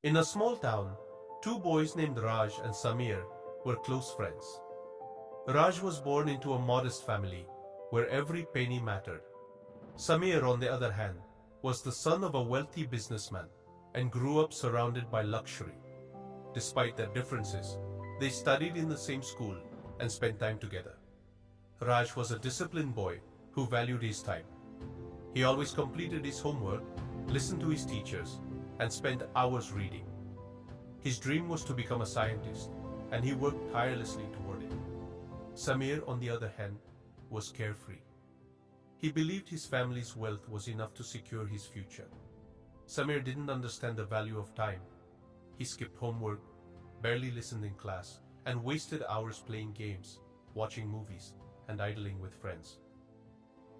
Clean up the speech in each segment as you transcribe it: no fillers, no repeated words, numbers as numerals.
In a small town, two boys named Raj and Samir were close friends. Raj was born into a modest family where every penny mattered. Samir, on the other hand, was the son of a wealthy businessman and grew up surrounded by luxury. Despite their differences, they studied in the same school and spent time together. Raj was a disciplined boy who valued his time. He always completed his homework, listened to his teachers, and spent hours reading. His dream was to become a scientist, and he worked tirelessly toward it. Samir, on the other hand, was carefree. He believed his family's wealth was enough to secure his future. Samir didn't understand the value of time. He skipped homework, barely listened in class, and wasted hours playing games, watching movies, and idling with friends.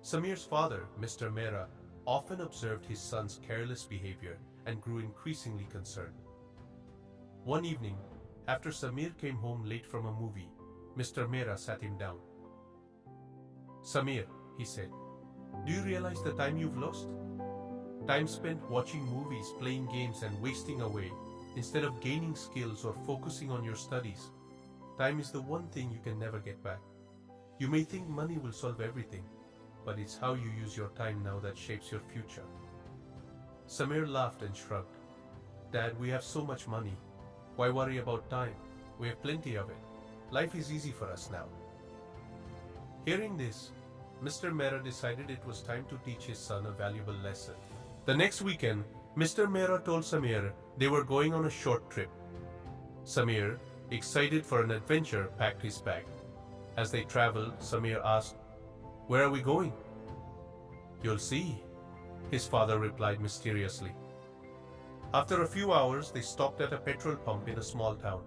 Samir's father, Mr. Mehra, often observed his son's careless behavior and grew increasingly concerned. One evening, after Samir came home late from a movie, Mr. Mehra sat him down. "Samir," he said, "do you realize the time you've lost? Time spent watching movies, playing games, and wasting away, instead of gaining skills or focusing on your studies. Time is the one thing you can never get back. You may think money will solve everything, but it's how you use your time now that shapes your future." Samir laughed and shrugged. "Dad, we have so much money. Why worry about time? We have plenty of it. Life is easy for us now." Hearing this, Mr. Mehra decided it was time to teach his son a valuable lesson. The next weekend, Mr. Mehra told Samir they were going on a short trip. Samir, excited for an adventure, packed his bag. As they traveled, Samir asked, "Where are we going?" "You'll see," his father replied mysteriously. After a few hours, they stopped at a petrol pump in a small town.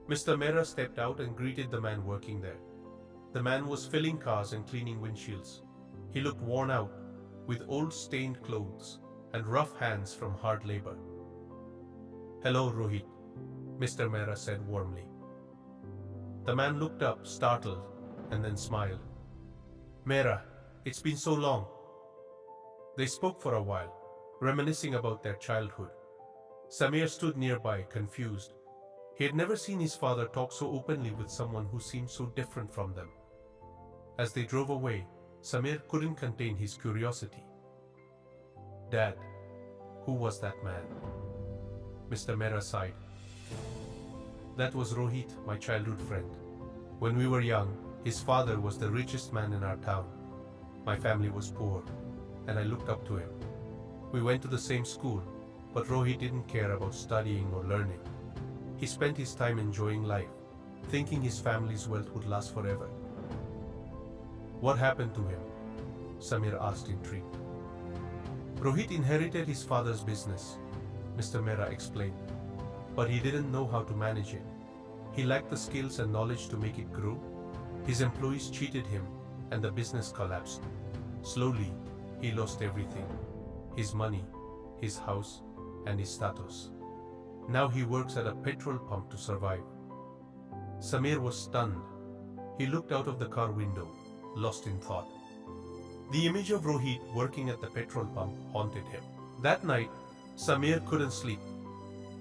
Mr. Mehra stepped out and greeted the man working there. The man was filling cars and cleaning windshields. He looked worn out, with old stained clothes and rough hands from hard labor. "Hello, Rohit," Mr. Mehra said warmly. The man looked up, startled, and then smiled. "Mehra, it's been so long." They spoke for a while, reminiscing about their childhood. Samir stood nearby, confused. He had never seen his father talk so openly with someone who seemed so different from them. As they drove away, Samir couldn't contain his curiosity. "Dad, who was that man?" Mr. Mehra sighed. "That was Rohit, my childhood friend. When we were young, his father was the richest man in our town. My family was poor, and I looked up to him. We went to the same school, but Rohit didn't care about studying or learning. He spent his time enjoying life, thinking his family's wealth would last forever." "What happened to him?" Samir asked, intrigued. "Rohit inherited his father's business," Mr. Mehra explained, "but he didn't know how to manage it. He lacked the skills and knowledge to make it grow. His employees cheated him, and the business collapsed. Slowly, he lost everything: his money, his house, and his status. Now he works at a petrol pump to survive." Samir was stunned. He looked out of the car window, lost in thought. The image of Rohit working at the petrol pump haunted him. That night, Samir couldn't sleep.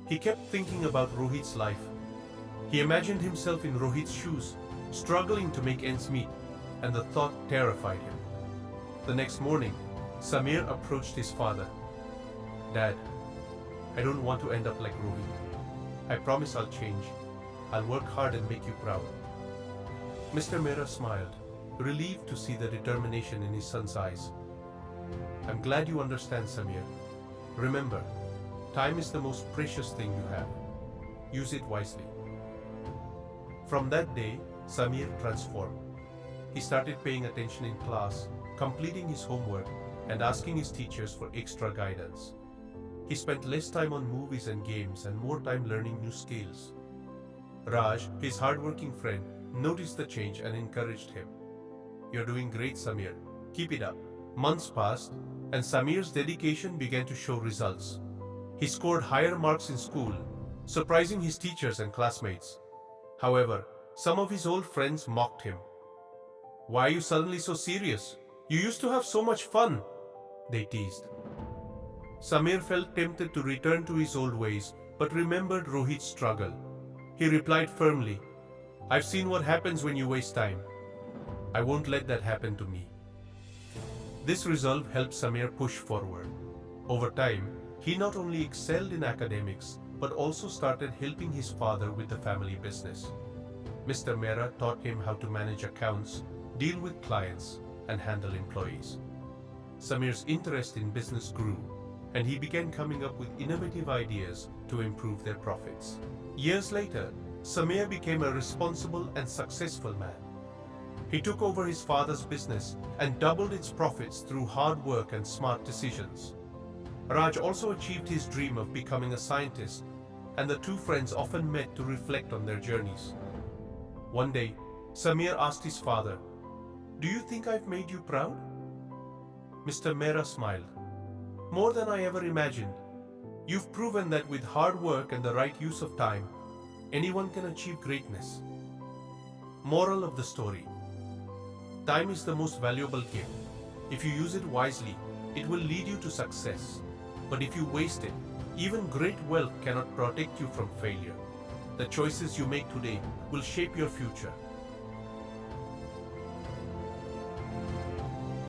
He kept thinking about Rohit's life. He imagined himself in Rohit's shoes, struggling to make ends meet, and the thought terrified him. The next morning, Samir approached his father. "Dad, I don't want to end up like Rohit. I promise I'll change. I'll work hard and make you proud." Mr. Mehra smiled, relieved to see the determination in his son's eyes. "I'm glad you understand, Samir. Remember, time is the most precious thing you have. Use it wisely." From that day, Samir transformed. He started paying attention in class, completing his homework, and asking his teachers for extra guidance. He spent less time on movies and games and more time learning new skills. Raj, his hardworking friend, noticed the change and encouraged him. "You're doing great, Samir. Keep it up." Months passed, and Samir's dedication began to show results. He scored higher marks in school, surprising his teachers and classmates. However, some of his old friends mocked him. "Why are you suddenly so serious? You used to have so much fun," they teased. Samir felt tempted to return to his old ways, but remembered Rohit's struggle. He replied firmly, "I've seen what happens when you waste time. I won't let that happen to me." This resolve helped Samir push forward. Over time, he not only excelled in academics, but also started helping his father with the family business. Mr. Mehra taught him how to manage accounts, deal with clients, and handle employees. Samir's interest in business grew, and he began coming up with innovative ideas to improve their profits. Years later, Samir became a responsible and successful man. He took over his father's business and doubled its profits through hard work and smart decisions. Raj also achieved his dream of becoming a scientist, and the two friends often met to reflect on their journeys. One day, Samir asked his father, "Do you think I've made you proud?" Mr. Mehra smiled. "More than I ever imagined. You've proven that with hard work and the right use of time, anyone can achieve greatness." Moral of the story: time is the most valuable gift. If you use it wisely, it will lead you to success. But if you waste it, even great wealth cannot protect you from failure. The choices you make today will shape your future.